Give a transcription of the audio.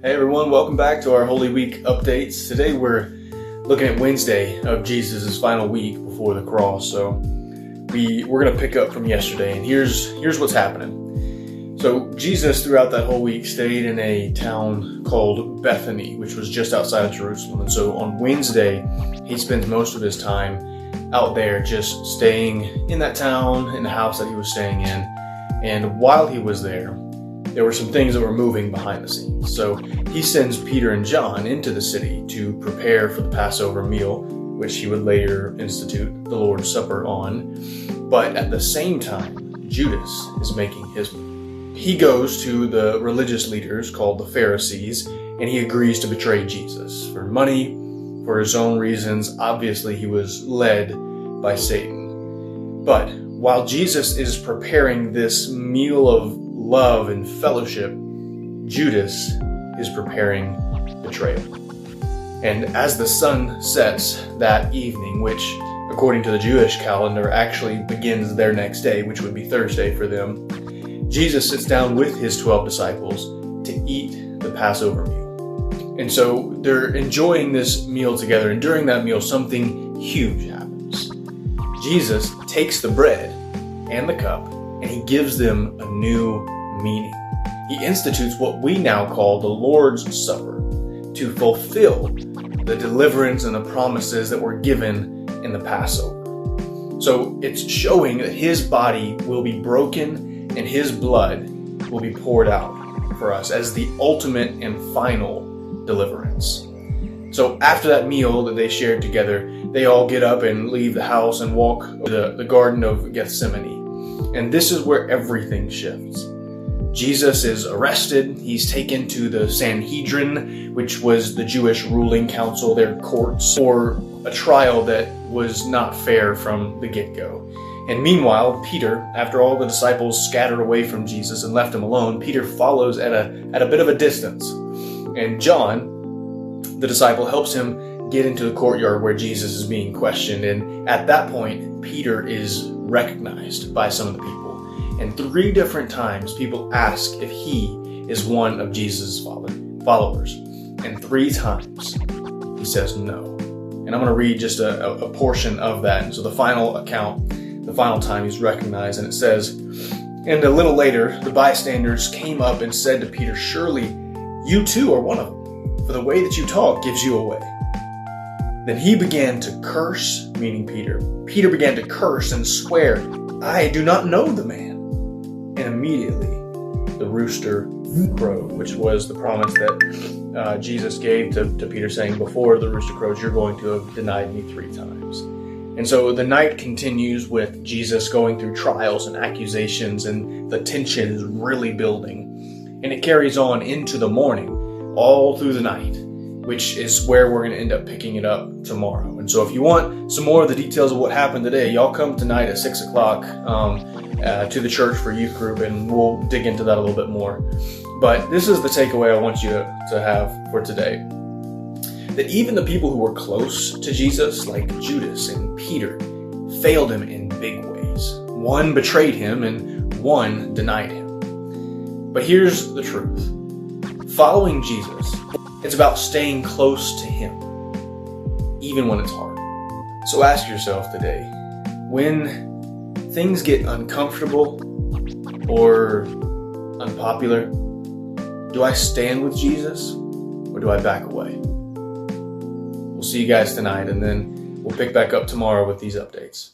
Hey everyone, welcome back to our Holy Week updates. Today we're looking at Wednesday of Jesus' final week before the cross. So we're going to pick up from yesterday, and here's what's happening. So Jesus throughout that whole week stayed in a town called Bethany, which was just outside of Jerusalem. And so on Wednesday, he spends most of his time out there just staying in that town, in the house that he was staying in. And while he was there were some things that were moving behind the scenes. So he sends Peter and John into the city to prepare for the Passover meal, which he would later institute the Lord's Supper on. But at the same time, Judas is making his move. He goes to the religious leaders called the Pharisees, and he agrees to betray Jesus for money, for his own reasons. Obviously, he was led by Satan. But while Jesus is preparing this meal of love and fellowship, Judas is preparing betrayal. And as the sun sets that evening, which according to the Jewish calendar actually begins their next day, which would be Thursday for them, Jesus sits down with his 12 disciples to eat the Passover meal. And so they're enjoying this meal together, and during that meal something huge happens. Jesus takes the bread and the cup and he gives them a new meaning. He institutes what we now call the Lord's Supper to fulfill the deliverance and the promises that were given in the Passover. So it's showing that his body will be broken and his blood will be poured out for us as the ultimate and final deliverance. So after that meal that they shared together, they all get up and leave the house and walk to the Garden of Gethsemane. And this is where everything shifts. Jesus is arrested. He's taken to the Sanhedrin, which was the Jewish ruling council, their courts, for a trial that was not fair from the get-go. And meanwhile, Peter, after all the disciples scattered away from Jesus and left him alone, Peter follows at a bit of a distance. And John, the disciple, helps him get into the courtyard where Jesus is being questioned. And at that point, Peter is recognized by some of the people. And 3 different times people ask if he is one of Jesus' followers. And 3 times he says no. And I'm going to read just a portion of that. And so the final account, the final time he's recognized, and it says, "And a little later the bystanders came up and said to Peter, 'Surely you too are one of them, for the way that you talk gives you away.' Then he began to curse," meaning Peter. Peter began to curse and swear, "I do not know the man." And immediately the rooster crowed, which was the promise that Jesus gave to Peter, saying, "Before the rooster crows, you're going to have denied me 3 times." And so the night continues with Jesus going through trials and accusations, and the tension is really building. And it carries on into the morning, all through the night, which is where we're going to end up picking it up tomorrow. And so if you want some more of the details of what happened today, y'all come tonight at 6 o'clock to the church for youth group, and we'll dig into that a little bit more. But this is the takeaway I want you to have for today. That even the people who were close to Jesus, like Judas and Peter, failed him in big ways. One betrayed him and one denied him. But here's the truth. Following Jesus, it's about staying close to him, even when it's hard. So ask yourself today, when things get uncomfortable or unpopular, do I stand with Jesus or do I back away? We'll see you guys tonight, and then we'll pick back up tomorrow with these updates.